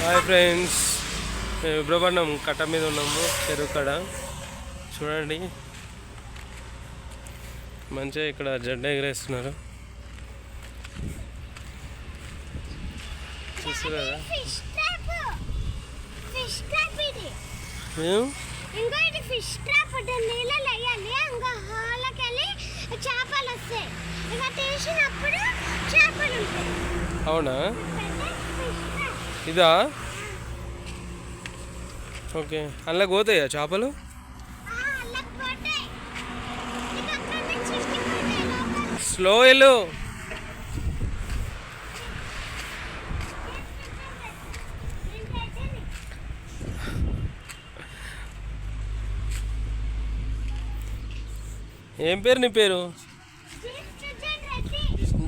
Hi friends, మేము విబ్రపట్నం కట్ట మీద ఉన్నాము. చెరువు కడ చూడండి, మంచిగా ఇక్కడ జెండా ఎగరేస్తున్నారు. చూస్తున్నారా? అవునా, ఇదా? ఓకే, అందులో పోతాయా చేపలు? స్లో వెళ్ళు. ఏం పేరు నీ పేరు?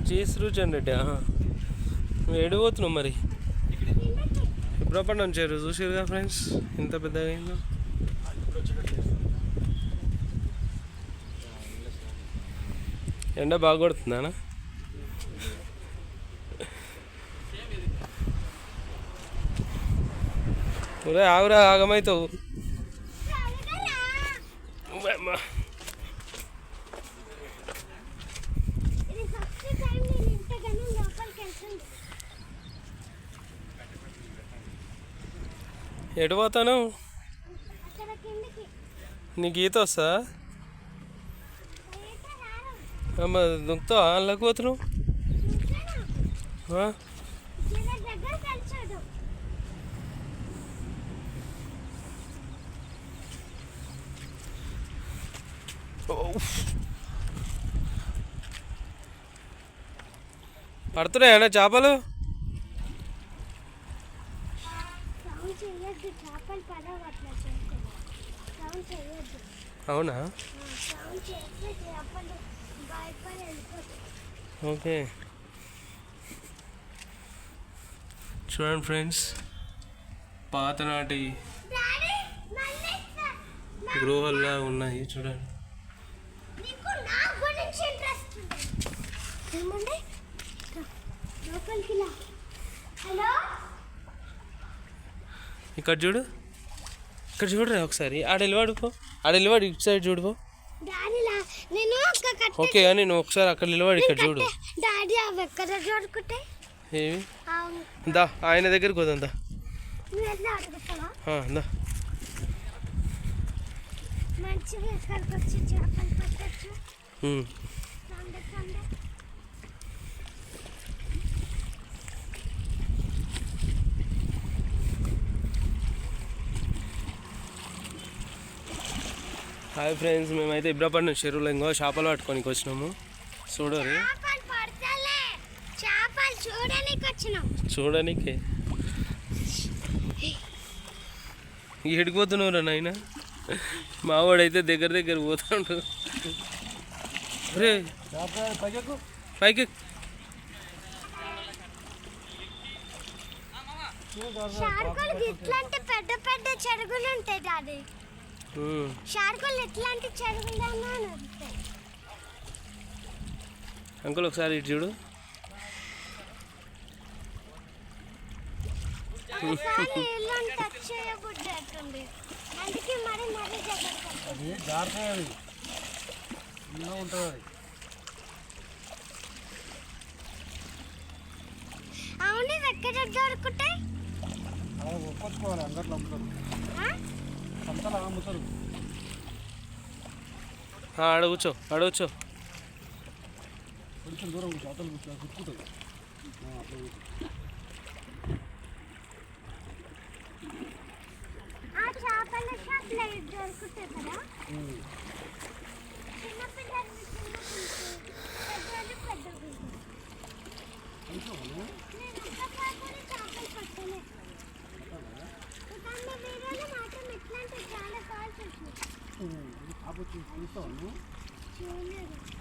జీసృజన్ రెడ్డి. నువ్వు ఏడిపోతున్నావు మరి? విబ్రపట్నం చెరువు చూసారుగా ఫ్రెండ్స్, ఎంత పెద్దగా అయిందో. ఎండ బాగా కొడుతుందానా? ఒరే ఆగురా, ఆగమవుతావు. ఎటు పోతాను? నీకు ఈత వస్తా? అమ్మ దుంకుతావా? అందులోకి పోతున్నావు? పడుతున్నాయా చేపలు? అవునా, ఓకే. చూడండి ఫ్రెండ్స్, పాతనాటి గృహాల్లా ఉన్నాయి చూడండి. ఇక్కడ చూడు, ఇక్కడ చూడరా ఒకసారి. ఆడెళ్ళవాడు ఇటు సైడ్ చూడు. ఓకే, కానీ నువ్వు ఒకసారి అక్కడ నిలబడి ఇక్కడ చూడు. ఏమి దా, ఆయన దగ్గరికి పోదాం దా. హాయ్ ఫ్రెండ్స్, మేమైతే విబ్రపట్నం చెరువులో ఇంకో చేపలు పట్టుకోనికి వచ్చినాము. చూడరు, చూడడానికి ఏడిపోతున్నావురా నాయన. మావాడైతే దగ్గర పోతాడు. రే పైకి పెద్ద చెరువులు ఉంటాయి డాడీ. షార్కులు ఎట్లాంటి చెరువులు అంకుల్ ఒకసారి ఇటు చూడు. అవును, ఎక్కడ దొరుకుతాయి? అడగొచ్చు. కొంచెం దూరం చేపలు గుర్తుకుంటాయి.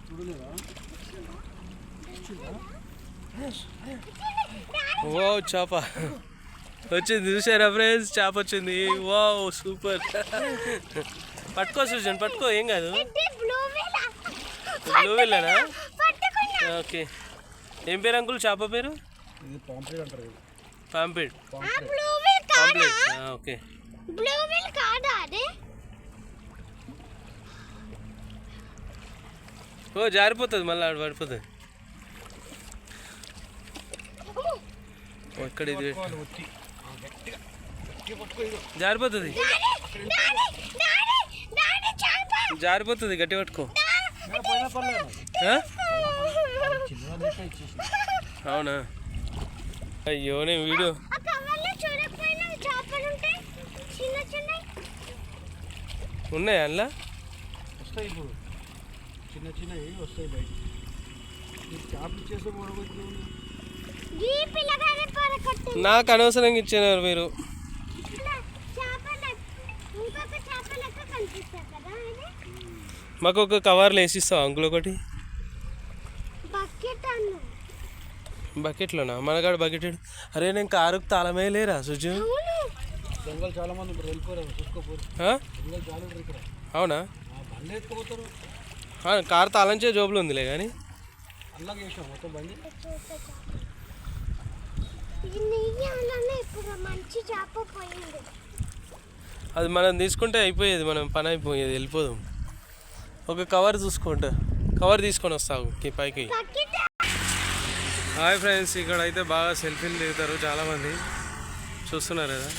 చూడలేదా? ఓ చేప వచ్చింది, చూసారా ఫ్రెండ్స్? చేప వచ్చింది. Wow, super. పట్టుకో సృజన్, పట్టుకో, ఏం కాదు. బ్లూ వీలేనా? ఓకే, ఏం పేరు అంకుల్ చేప పేరు? ఇది పాంప్లెట్ అంటారు ఇది. పాంపిడ్. బ్లూ వీల్ కాదా? పాంప్లెట్. ఓకే. బ్లూ వీల్ కాదా అది? ఓ జారిపోతుంది మళ్ళీ ఆడ పడిపోతుంది. ఎక్కడ ఇది పట్టుకోవాలి, ఒత్తి. గట్టిగా పట్టుకో ఇది. జారిపోతుంది, జారిపోతుంది, గట్టి పట్టుకో. పైన పర్లేదు. ఆ? చిన్నగా లెక్క ఇచ్చేసి. అవునా? అయ్యో నేను వీడియో ఆ కవర్లో చూడకపోయినా చేపలు ఉంటాయి చిన్న చిన్నవి. ఉన్నాయా అందులో? వస్తాయి ఇప్పుడు చిన్న చిన్నవి వస్తాయి బయటికి. ఈ చేపలు ఇచ్చేస్తే మూడవద్దు. ఈ పిల్లగానే పరకట్టు. నాకు అనవసరంగా ఇచ్చినారు మీరు. చేపలు ఇంకొక చేప లెక్క కనిపిస్తుంది కదా ఇది. మాకు ఒక కవర్లో వేసిస్తావు అంకుల్ ఒకటి? బకెట్ అన్న. బకెట్లోనా? మనకాడ బకెట్. అరే నేను కారుకు తాళమే లేరా సుజు? అవును. దొంగలు చాలా మంది ఇప్పుడు వెళ్ళిపోయారు, చూసుకోపోరు. ఆ? దొంగలు చాలా ఉంటారు ఇక్కడ. అవునా? బండి ఎత్తుకుపోతారు. కారు తాళంచే జోబులు ఉందిలే కానీ. అల్లాగ వేసాం మొత్తం బండి. ఇది నెయ్యి అన్ననే ఇప్పుడు మంచి చేప పోయింది. అది మనం తీసుకుంటే అయిపోయేది, మనం పని అయిపోయేది, వెళ్ళిపోదాం. ఒక కవర్ చూసుకుంటా, కవర్ తీసుకొని వస్తావు ఈ పైకి. బకెట్. హాయ్ ఫ్రెండ్స్, ఇక్కడ అయితే బాగా సెల్ఫీలు దిగుతారు చాలామంది, చూస్తున్నారు కదా.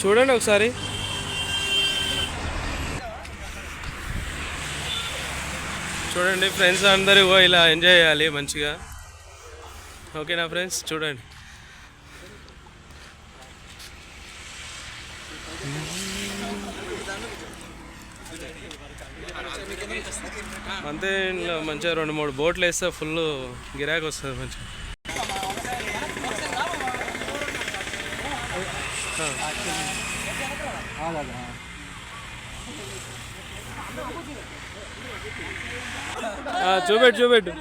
చూడండి ఒకసారి. చూడండి ఫ్రెండ్స్ అందరూ ఇలా ఎంజాయ్ చేయాలి మంచిగా. ఓకేనా ఫ్రెండ్స్? చూడండి. అంతే, ఇంట్లో మంచిగా 2-3 బోట్లు వేస్తే ఫుల్ గిరాకీ వస్తుంది మంచిగా. చూపెట్టు.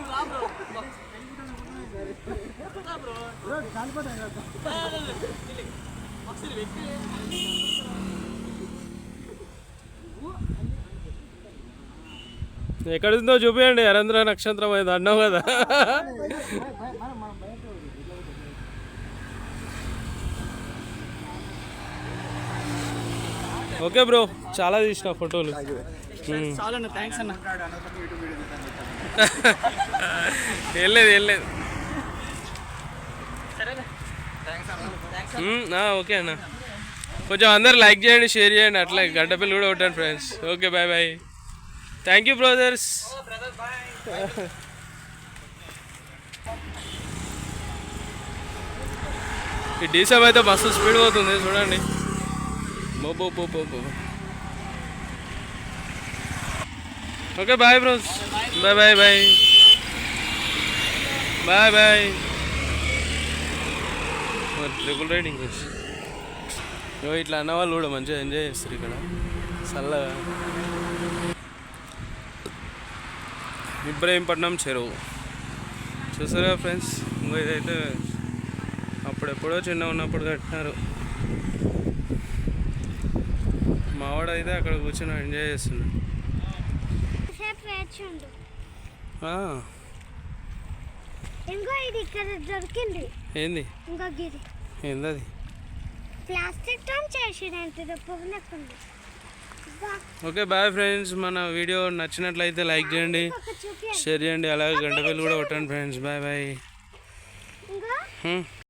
ఎక్కడ ఉందో చూపించండి. అరంధ్ర నక్షత్రం అయింది అన్నావు కదా. ఓకే బ్రో, చాలా తీసిన ఫోటోలు. వెళ్ళలేదు. ఓకే అన్న, కొంచెం అందరు లైక్ చేయండి, షేర్ చేయండి, అట్లా గడ్డపిల్లి కూడా కొట్టండి friends. Okay, bye. Thank you brothers. ఈ డీసెల్ అయితే బస్సు స్పీడ్ పోతుంది చూడండి. Okay, bye bros. Bye. Triple riding ఇట్లా అన్న వాళ్ళు కూడా మంచిగా ఎంజాయ్ చేస్తారు ఇక్కడ చల్లగా. ఇబ్రహీంపట్నం చెరువు చూసారా ఫ్రెండ్స్? ఇంకో ఇదైతే అప్పుడెప్పుడో చిన్న ఉన్నప్పుడు కట్టినారు. మావాడైతే అక్కడ కూర్చొని ఎంజాయ్ చేస్తున్నాడు. ఇంకో ఇది ఇక్కడ దొరికింది. ఏంది? ఇంకో గిరి. ఏంది అది? ప్లాస్టిక్ తో చేసినట్టు పొగలేకుండా. Okay, bye friends. మన వీడియో నచ్చినట్లయితే లైక్ చేయండి, షేర్ చేయండి, అలాగే గంట బెల్ కూడా కొట్టండి ఫ్రెండ్స్. బాయ్. ఇంకా